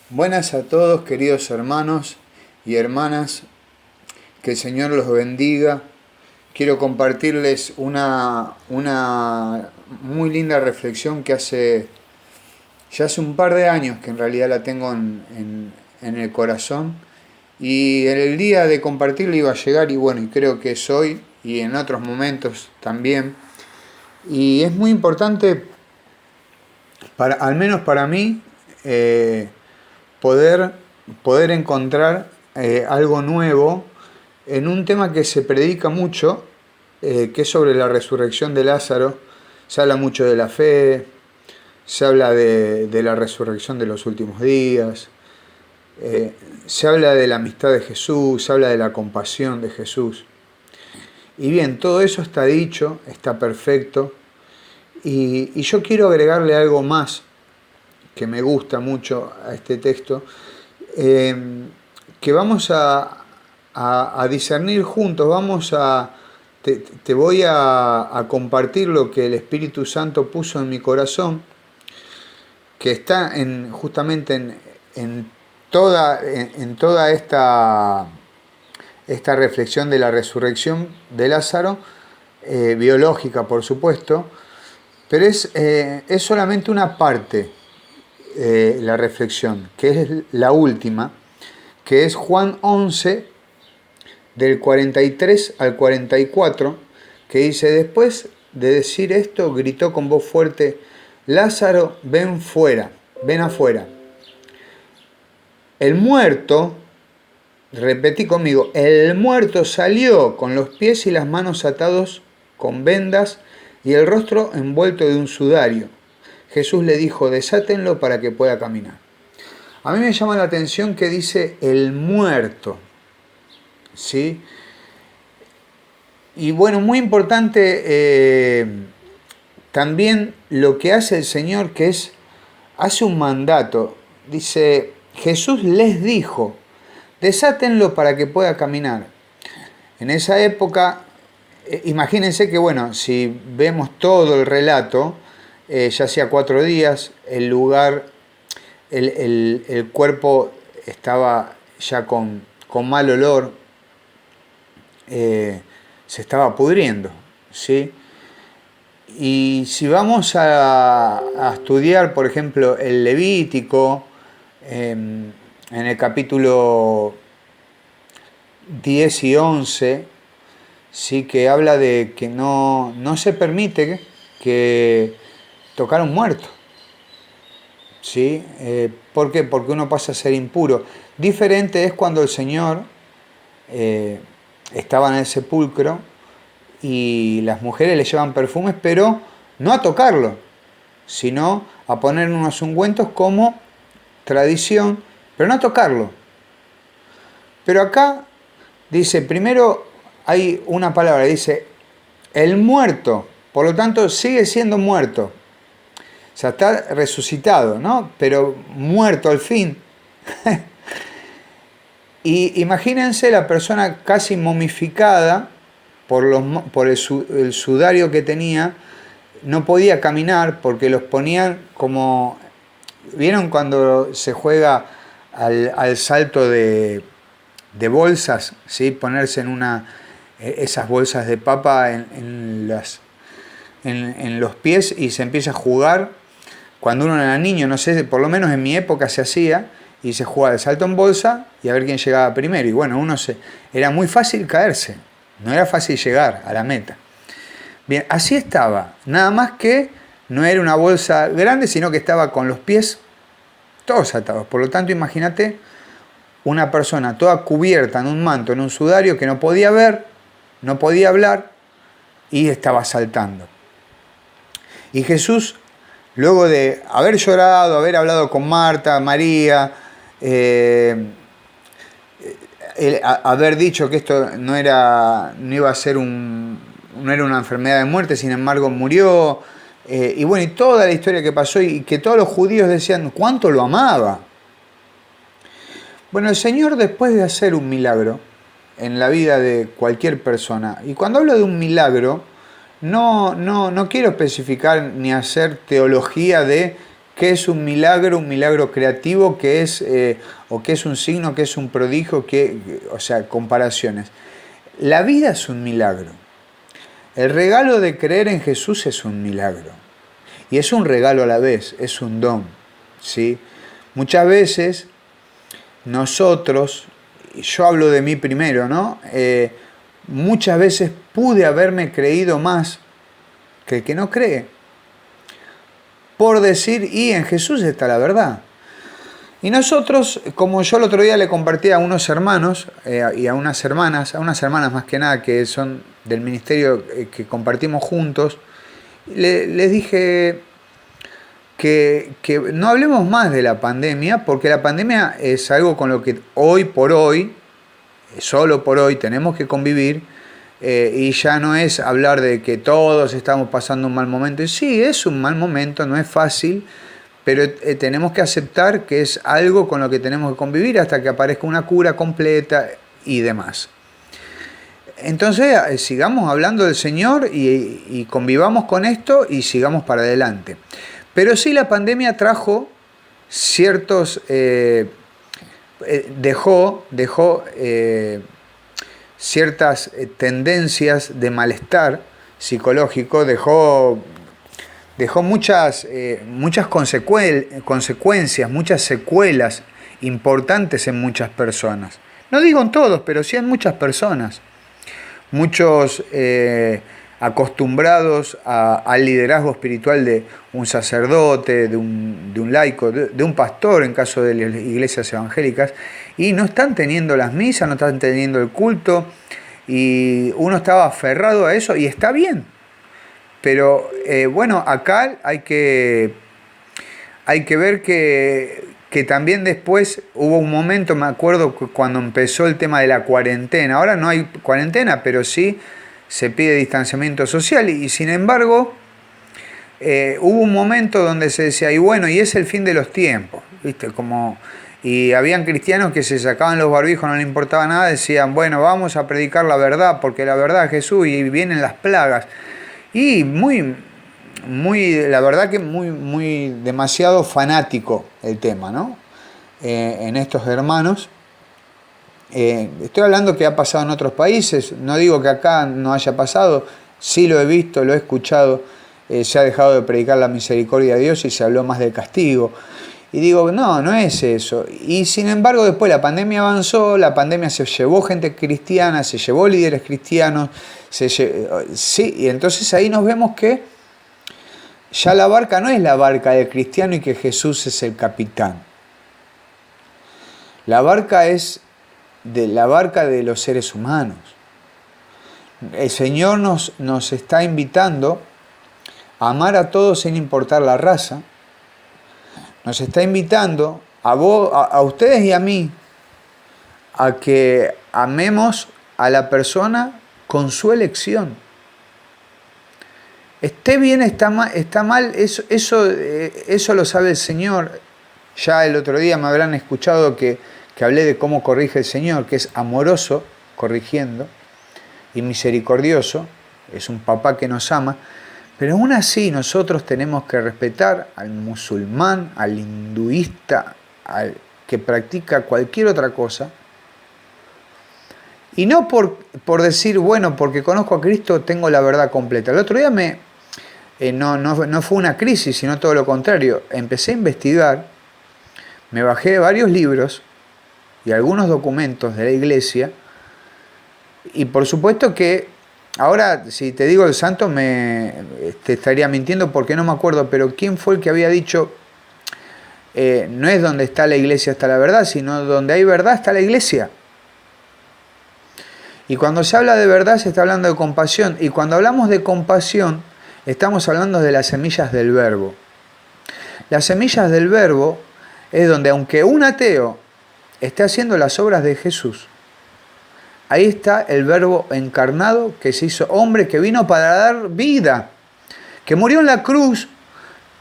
Buenas a todos, queridos hermanos y hermanas, que el Señor los bendiga. Quiero compartirles una muy linda reflexión que ya hace un par de años que en realidad la tengo en el corazón, y en el día de compartirla iba a llegar, y bueno, y creo que es hoy y en otros momentos también. Y es muy importante, al menos para mí, poder, poder encontrar algo nuevo en un tema que se predica mucho, que es sobre la resurrección de Lázaro. Se habla mucho de la fe, se habla de la resurrección de los últimos días, se habla de la amistad de Jesús, se habla de la compasión de Jesús. Y bien, todo eso está dicho, está perfecto, y yo quiero agregarle algo más que me gusta mucho a este texto, eh, que vamos a discernir juntos. Te voy a compartir lo que el Espíritu Santo puso en mi corazón, que está justamente en toda esta reflexión de la resurrección de Lázaro, biológica por supuesto, pero es solamente una parte, la reflexión, que es la última, que es Juan 11, del 43 al 44, que dice: después de decir esto, gritó con voz fuerte: Lázaro, ven fuera, ven afuera. El muerto, repetí conmigo, el muerto salió con los pies y las manos atados con vendas y el rostro envuelto de un sudario. Jesús le dijo: desátenlo para que pueda caminar. A mí me llama la atención que dice el muerto, ¿sí? Y bueno, muy importante también lo que hace el Señor, que hace un mandato. Dice: Jesús les dijo, desátenlo para que pueda caminar. En esa época, imagínense que, bueno, si vemos todo el relato, ya hacía 4 días, el lugar, el cuerpo estaba ya con mal olor, se estaba pudriendo, ¿sí? Y si vamos a estudiar, por ejemplo, el Levítico, en el capítulo 10 y 11, sí, que habla de que no se permite que tocar a un muerto, ¿sí? ¿Por qué? Porque uno pasa a ser impuro. Diferente es cuando el Señor estaba en el sepulcro y las mujeres le llevan perfumes, pero no a tocarlo, sino a poner unos ungüentos como tradición, pero no a tocarlo. Pero acá dice, primero hay una palabra, dice el muerto, por lo tanto sigue siendo muerto. O sea, está resucitado, ¿no? Pero muerto al fin. Y imagínense la persona casi momificada por el sudario que tenía. No podía caminar porque los ponían como... ¿Vieron cuando se juega al salto de bolsas? ¿Sí? Ponerse en esas bolsas de papa en los pies y se empieza a jugar. Cuando uno era niño, no sé, por lo menos en mi época se hacía, y se jugaba el salto en bolsa y a ver quién llegaba primero. Y bueno, era muy fácil caerse, no era fácil llegar a la meta. Bien, así estaba, nada más que no era una bolsa grande, sino que estaba con los pies todos atados. Por lo tanto, imagínate una persona toda cubierta en un manto, en un sudario, que no podía ver, no podía hablar y estaba saltando. Y Jesús, luego de haber llorado, haber hablado con Marta, María, haber dicho que esto no iba a ser no era una enfermedad de muerte, sin embargo murió, y bueno, y toda la historia que pasó, y que todos los judíos decían cuánto lo amaba. Bueno, el Señor, después de hacer un milagro en la vida de cualquier persona, y cuando hablo de un milagro, no quiero especificar ni hacer teología de ¿Qué es un milagro creativo? ¿Qué es, o qué es un signo? ¿Qué es un prodigio? O sea, comparaciones. La vida es un milagro. El regalo de creer en Jesús es un milagro. Y es un regalo a la vez, es un don, ¿sí? Muchas veces nosotros, yo hablo de mí primero, ¿no? Muchas veces pude haberme creído más que el que no cree. Por decir, y en Jesús está la verdad. Y nosotros, como yo el otro día le compartí a unos hermanos y a unas hermanas más que nada que son del ministerio que compartimos juntos, les dije que no hablemos más de la pandemia, porque la pandemia es algo con lo que hoy por hoy, solo por hoy, tenemos que convivir, y ya no es hablar de que todos estamos pasando un mal momento. Y sí, es un mal momento, no es fácil, pero tenemos que aceptar que es algo con lo que tenemos que convivir hasta que aparezca una cura completa y demás. Entonces, sigamos hablando del Señor y convivamos con esto y sigamos para adelante. Pero sí, la pandemia trajo ciertos... dejó ciertas tendencias de malestar psicológico, dejó muchas consecuencias, muchas secuelas importantes en muchas personas. No digo en todos, pero sí en muchas personas. Muchos acostumbrados al liderazgo espiritual de un sacerdote, de un laico, de un pastor en caso de las iglesias evangélicas, y no están teniendo las misas, no están teniendo el culto, y uno estaba aferrado a eso, y está bien. Pero bueno, acá hay que ver que también después hubo un momento, me acuerdo cuando empezó el tema de la cuarentena. Ahora no hay cuarentena, pero sí se pide distanciamiento social. Y sin embargo, hubo un momento donde se decía, y bueno, y es el fin de los tiempos, ¿viste? Y habían cristianos que se sacaban los barbijos, no les importaba nada, decían, bueno, vamos a predicar la verdad, porque la verdad es Jesús, y vienen las plagas. Y la verdad que muy demasiado fanático el tema, ¿no? En estos hermanos. Estoy hablando que ha pasado en otros países, no digo que acá no haya pasado, sí lo he visto, lo he escuchado, se ha dejado de predicar la misericordia de Dios y se habló más del castigo. Y digo, no es eso. Y sin embargo después la pandemia avanzó, la pandemia se llevó gente cristiana, se llevó líderes cristianos, sí, y entonces ahí nos vemos que ya la barca no es la barca del cristiano y que Jesús es el capitán. La barca es la barca de los seres humanos. El Señor nos está invitando a amar a todos sin importar la raza. Nos está invitando a ustedes y a mí a que amemos a la persona con su elección. Esté bien, está mal, eso lo sabe el Señor. Ya el otro día me habrán escuchado que hablé de cómo corrige el Señor, que es amoroso corrigiendo y misericordioso, es un papá que nos ama, pero aún así nosotros tenemos que respetar al musulmán, al hinduista, al que practica cualquier otra cosa, y no por decir, bueno, porque conozco a Cristo tengo la verdad completa. El otro día no fue una crisis, sino todo lo contrario. Empecé a investigar, me bajé varios libros y algunos documentos de la iglesia, y por supuesto que ahora, si te digo el santo, te estaría mintiendo porque no me acuerdo, pero ¿quién fue el que había dicho, no es donde está la iglesia está la verdad, sino donde hay verdad está la iglesia? Y cuando se habla de verdad se está hablando de compasión, y cuando hablamos de compasión estamos hablando de las semillas del verbo. Las semillas del verbo es donde, aunque un ateo esté haciendo las obras de Jesús, ahí está el verbo encarnado que se hizo hombre, que vino para dar vida, que murió en la cruz,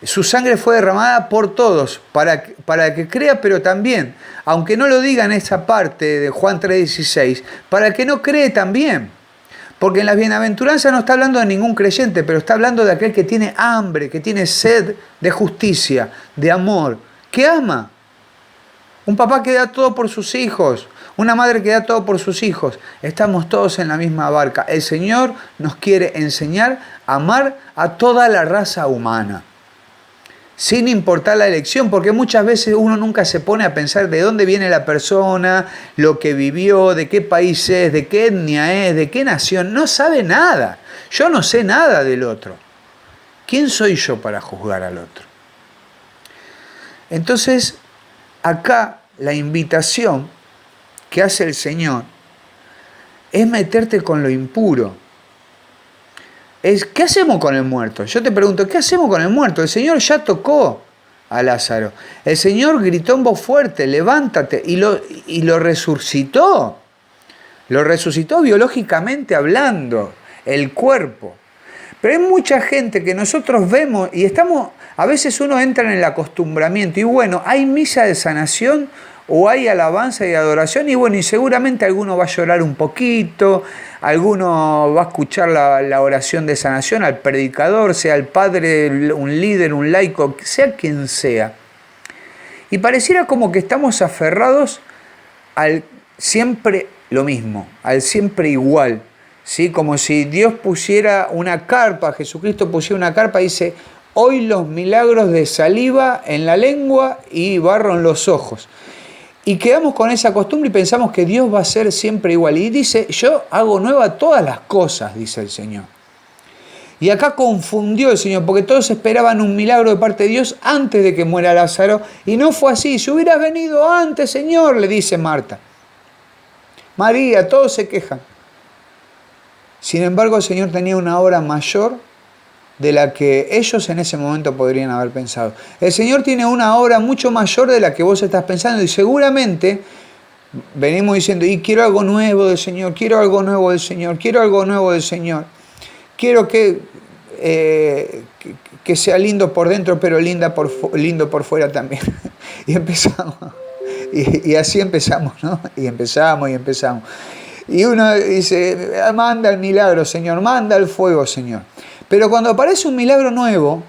su sangre fue derramada por todos, para que crea, pero también, aunque no lo diga en esa parte de Juan 3:16, para el que no cree también. Porque en las bienaventuranzas no está hablando de ningún creyente, pero está hablando de aquel que tiene hambre, que tiene sed de justicia, de amor, que ama. Un papá que da todo por sus hijos, una madre que da todo por sus hijos. Estamos todos en la misma barca. El Señor nos quiere enseñar a amar a toda la raza humana, sin importar la elección, porque muchas veces uno nunca se pone a pensar de dónde viene la persona, lo que vivió, de qué país es, de qué etnia es, de qué nación. No sabe nada. Yo no sé nada del otro. ¿Quién soy yo para juzgar al otro? Entonces, acá la invitación que hace el Señor es meterte con lo impuro. ¿Qué hacemos con el muerto? Yo te pregunto, ¿qué hacemos con el muerto? El Señor ya tocó a Lázaro. El Señor gritó en voz fuerte, levántate, y lo resucitó. Lo resucitó biológicamente hablando, el cuerpo. Pero hay mucha gente que nosotros vemos y a veces uno entra en el acostumbramiento y bueno, hay misa de sanación o hay alabanza y adoración y bueno, y seguramente alguno va a llorar un poquito, alguno va a escuchar la oración de sanación al predicador, sea el padre, un líder, un laico, sea quien sea. Y pareciera como que estamos aferrados al siempre lo mismo, al siempre igual. ¿Sí? Como si Dios pusiera una carpa, Jesucristo pusiera una carpa y dice, hoy los milagros de saliva en la lengua y barro en los ojos. Y quedamos con esa costumbre y pensamos que Dios va a ser siempre igual. Y dice, yo hago nueva todas las cosas, dice el Señor. Y acá confundió el Señor, porque todos esperaban un milagro de parte de Dios antes de que muera Lázaro. Y no fue así. Si hubieras venido antes, Señor, le dice Marta. María, todos se quejan. Sin embargo, el Señor tenía una obra mayor de la que ellos en ese momento podrían haber pensado. El Señor tiene una obra mucho mayor de la que vos estás pensando y seguramente venimos diciendo, y quiero algo nuevo del Señor, quiero algo nuevo del Señor, quiero algo nuevo del Señor. Quiero que sea lindo por dentro, pero lindo por fuera también. Y empezamos. Y así empezamos, ¿no? Y empezamos. Y uno dice, manda el milagro, Señor, manda el fuego, Señor. Pero cuando aparece un milagro nuevo,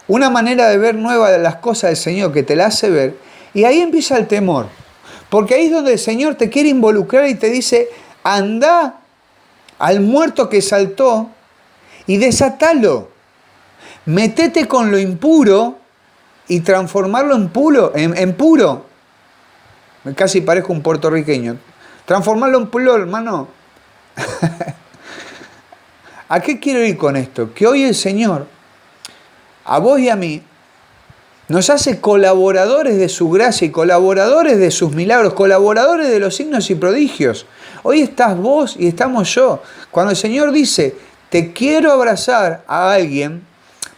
una manera de ver nueva de las cosas del Señor que te la hace ver, y ahí empieza el temor. Porque ahí es donde el Señor te quiere involucrar y te dice, anda al muerto que saltó y desatalo. Metete con lo impuro y transformarlo en puro. Casi parezco un puertorriqueño. Transformarlo en puro, hermano. ¿A qué quiero ir con esto? Que hoy el Señor, a vos y a mí, nos hace colaboradores de su gracia y colaboradores de sus milagros, colaboradores de los signos y prodigios. Hoy estás vos y estamos yo. Cuando el Señor dice, te quiero abrazar a alguien,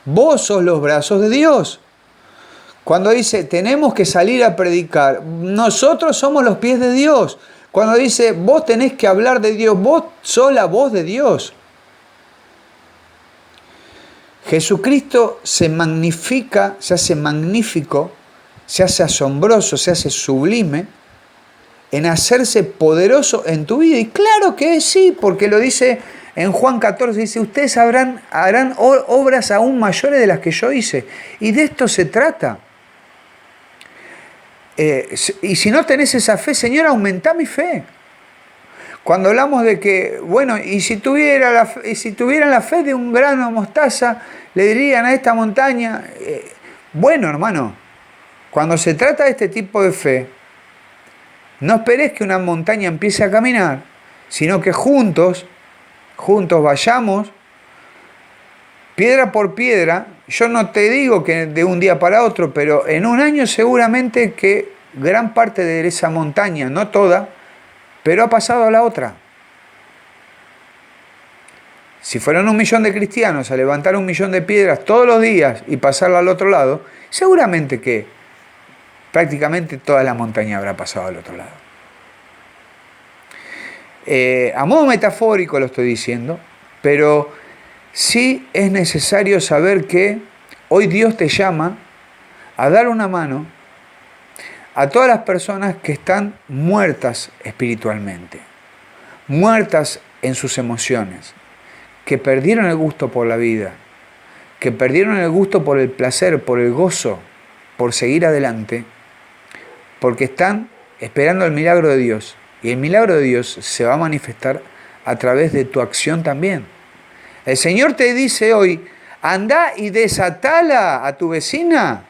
vos sos los brazos de Dios. Cuando dice, tenemos que salir a predicar, nosotros somos los pies de Dios. Cuando dice, vos tenés que hablar de Dios, vos sos la voz de Dios. Jesucristo se magnifica, se hace magnífico, se hace asombroso, se hace sublime en hacerse poderoso en tu vida. Y claro que sí, porque lo dice en Juan 14, dice, ustedes harán obras aún mayores de las que yo hice. Y de esto se trata. Y si no tenés esa fe, Señor, aumenta mi fe. Cuando hablamos de que, bueno, y si tuvieran la fe de un grano de mostaza, le dirían a esta montaña, bueno, hermano, cuando se trata de este tipo de fe, no esperes que una montaña empiece a caminar, sino que juntos vayamos, piedra por piedra. Yo no te digo que de un día para otro, pero en un año seguramente que gran parte de esa montaña, no toda, pero ha pasado a la otra. Si fueron 1 millón de cristianos a levantar 1 millón de piedras todos los días y pasarla al otro lado, seguramente que prácticamente toda la montaña habrá pasado al otro lado. A modo metafórico lo estoy diciendo, pero sí es necesario saber que hoy Dios te llama a dar una mano a todas las personas que están muertas espiritualmente, muertas en sus emociones, que perdieron el gusto por la vida, que perdieron el gusto por el placer, por el gozo, por seguir adelante, porque están esperando el milagro de Dios. Y el milagro de Dios se va a manifestar a través de tu acción también. El Señor te dice hoy, anda y desatala a tu vecina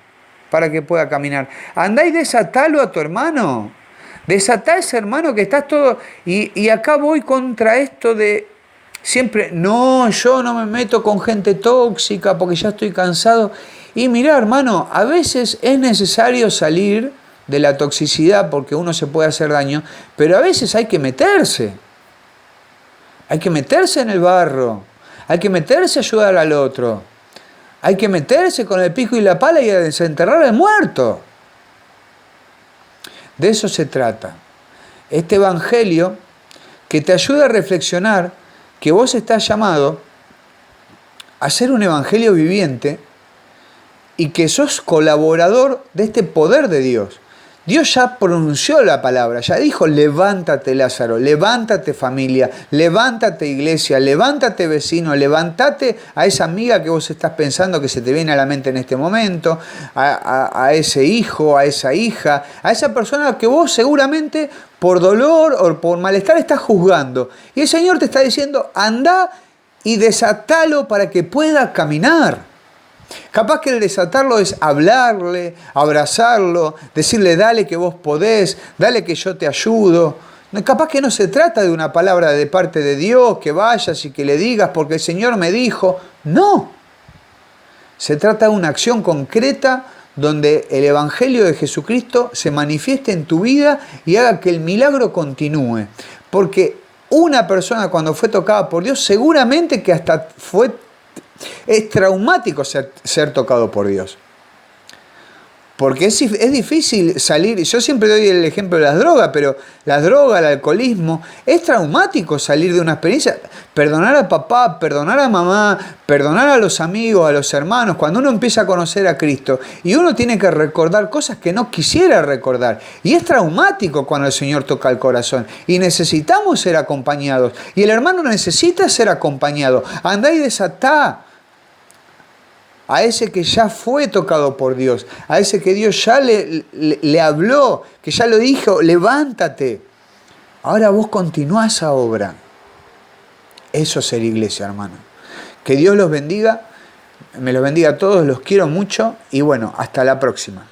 para que pueda caminar. Anda y desatalo a tu hermano. Desatá a ese hermano que estás todo... Y acá voy contra esto de siempre, no, yo no me meto con gente tóxica porque ya estoy cansado. Y mirá, hermano, a veces es necesario salir de la toxicidad porque uno se puede hacer daño, pero a veces hay que meterse. Hay que meterse en el barro. Hay que meterse a ayudar al otro. Hay que meterse con el pico y la pala y a desenterrar al muerto. De eso se trata. Este evangelio que te ayuda a reflexionar que vos estás llamado a ser un evangelio viviente y que sos colaborador de este poder de Dios. Dios ya pronunció la palabra, ya dijo, levántate Lázaro, levántate familia, levántate iglesia, levántate vecino, levántate a esa amiga que vos estás pensando que se te viene a la mente en este momento, a ese hijo, a esa hija, a esa persona que vos seguramente por dolor o por malestar estás juzgando. Y el Señor te está diciendo, anda y desatalo para que pueda caminar. Capaz que el desatarlo es hablarle, abrazarlo, decirle dale que vos podés, dale que yo te ayudo. Capaz que no se trata de una palabra de parte de Dios, que vayas y que le digas porque el Señor me dijo. No. Se trata de una acción concreta donde el Evangelio de Jesucristo se manifieste en tu vida y haga que el milagro continúe. Porque una persona cuando fue tocada por Dios seguramente que hasta es traumático ser tocado por Dios. Porque es difícil salir, yo siempre doy el ejemplo de las drogas, pero las drogas, el alcoholismo, es traumático salir de una experiencia, perdonar a papá, perdonar a mamá, perdonar a los amigos, a los hermanos, cuando uno empieza a conocer a Cristo, y uno tiene que recordar cosas que no quisiera recordar, y es traumático cuando el Señor toca el corazón, y necesitamos ser acompañados, y el hermano necesita ser acompañado. Andá y desatá a ese que ya fue tocado por Dios, a ese que Dios ya le habló, que ya lo dijo, levántate. Ahora vos continuá esa obra. Eso es ser iglesia, hermano. Que Dios los bendiga, me los bendiga a todos, los quiero mucho y bueno, hasta la próxima.